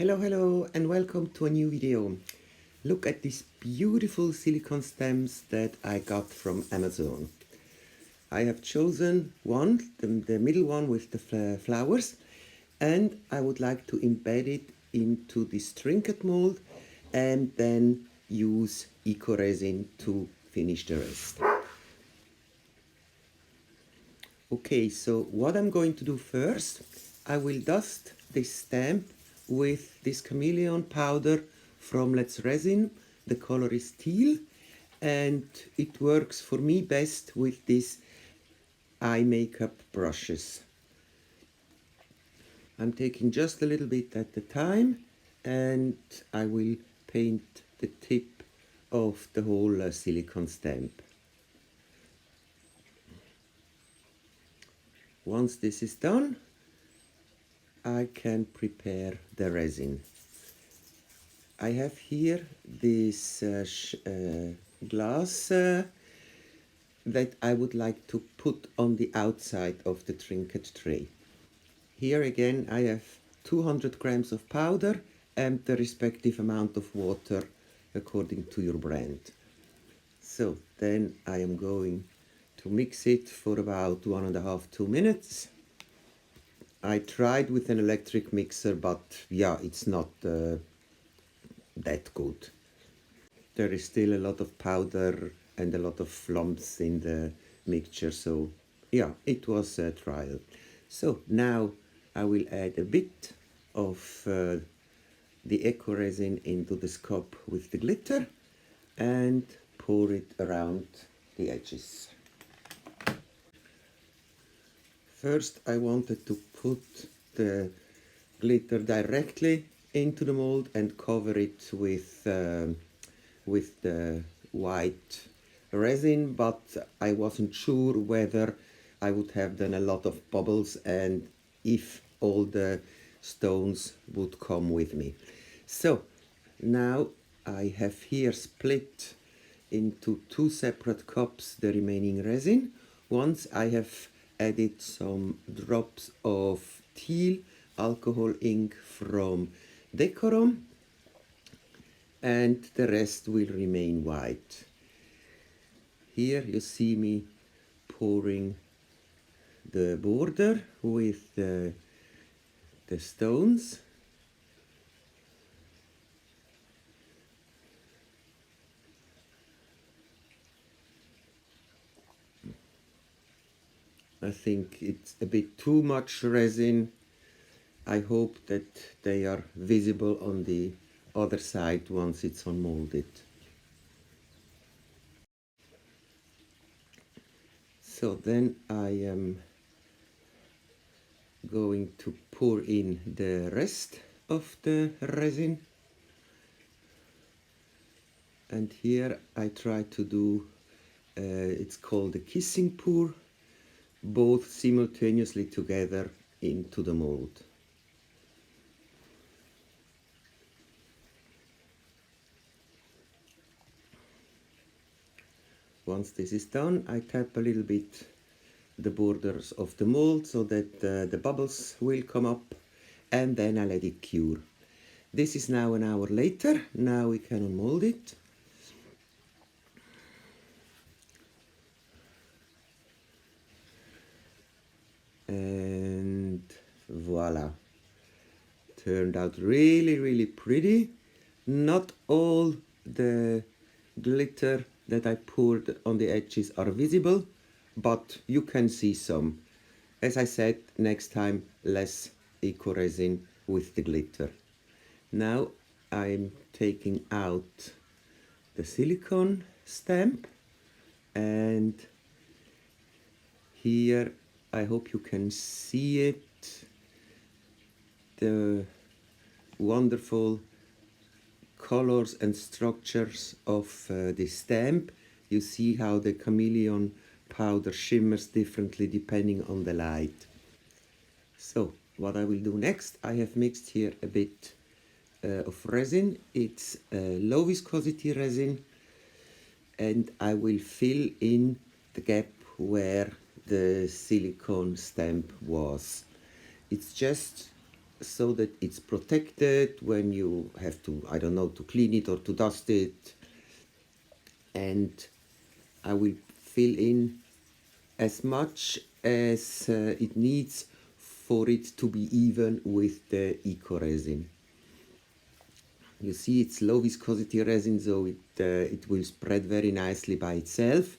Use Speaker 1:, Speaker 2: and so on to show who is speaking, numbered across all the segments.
Speaker 1: Hello and welcome to a new video. Look at these beautiful silicone stems that I got from Amazon. I have chosen the middle one with the flowers, and I would like to embed it into this trinket mold and then use Eco Resin to finish the rest. Okay, so what I'm going to do first, I will dust this stamp with this chameleon powder from Let's Resin. The color is teal and it works for me best with these eye makeup brushes. I'm taking just a little bit at a time and I will paint the tip of the whole silicone stamp. Once this is done, I can prepare the resin. I have here this glass that I would like to put on the outside of the trinket tray. Here again I have 200 grams of powder and the respective amount of water according to your brand. So then I am going to mix it for about 1.5–2 minutes. I tried with an electric mixer, but yeah, it's not that good. There is still a lot of powder and a lot of lumps in the mixture, so yeah, it was a trial. So now I will add a bit of the Eco Resin into this cup with the glitter and pour it around the edges. First I wanted to put the glitter directly into the mold and cover it with the white resin, but I wasn't sure whether I would have done a lot of bubbles and if all the stones would come with me. So now I have here split into 2 separate cups the remaining resin. Once I have added some drops of teal alcohol ink from Decorom, and the rest will remain white. Here you see me pouring the border with the stones. I think it's a bit too much resin. I hope that they are visible on the other side once it's unmolded. So then I am going to pour in the rest of the resin, and here I try to do it's called a kissing pour, both simultaneously together into the mold. Once this is done, I tap a little bit the borders of the mold so that the bubbles will come up, and then I let it cure. This is now an hour later. Now we can unmold it. And voila, turned out really pretty. Not all the glitter that I poured on the edges are visible, but you can see some. As I said, next time less Eco Resin with the glitter. Now I'm taking out the silicone stamp, and here I hope you can see it, the wonderful colors and structures of the stamp. You see how the chameleon powder shimmers differently depending on the light. So what I will do next, I have mixed here a bit of resin. It's low viscosity resin, and I will fill in the gap where the silicone stamp was. It's just so that it's protected when you have to, I don't know, to clean it or to dust it. And I will fill in as much as it needs for it to be even with the Eco Resin. You see, it's low viscosity resin, so it will spread very nicely by itself.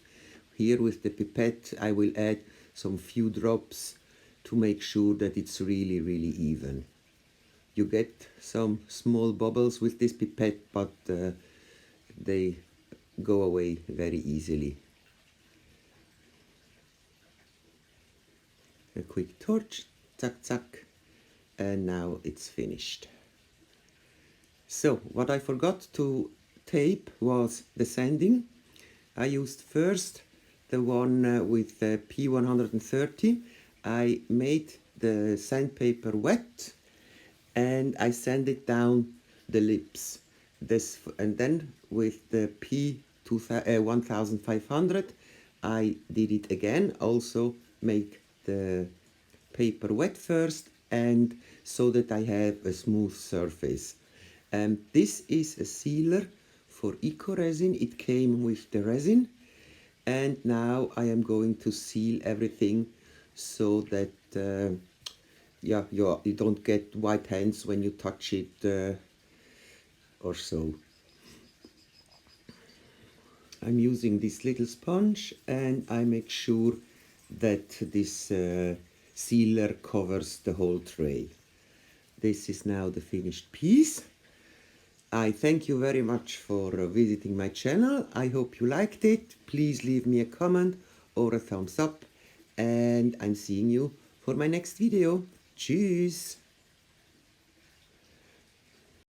Speaker 1: Here with the pipette I will add some few drops to make sure that it's really even. You get some small bubbles with this pipette, but they go away very easily. A quick torch, zack zack, and now it's finished. So what I forgot to tape was the sanding. I used first the one with the P130. I made the sandpaper wet and I sanded down the lips. And then with the P1500 I did it again, also make the paper wet first, and so that I have a smooth surface. This is a sealer for Eco Resin. It came with the resin, and now I am going to seal everything so that yeah, you don't get white hands when you touch it or so. I'm using this little sponge and I make sure that this sealer covers the whole tray. This is now the finished piece. I thank you very much for visiting my channel. I hope you liked it. Please leave me a comment or a thumbs up, and I'm seeing you for my next video. Tschüss!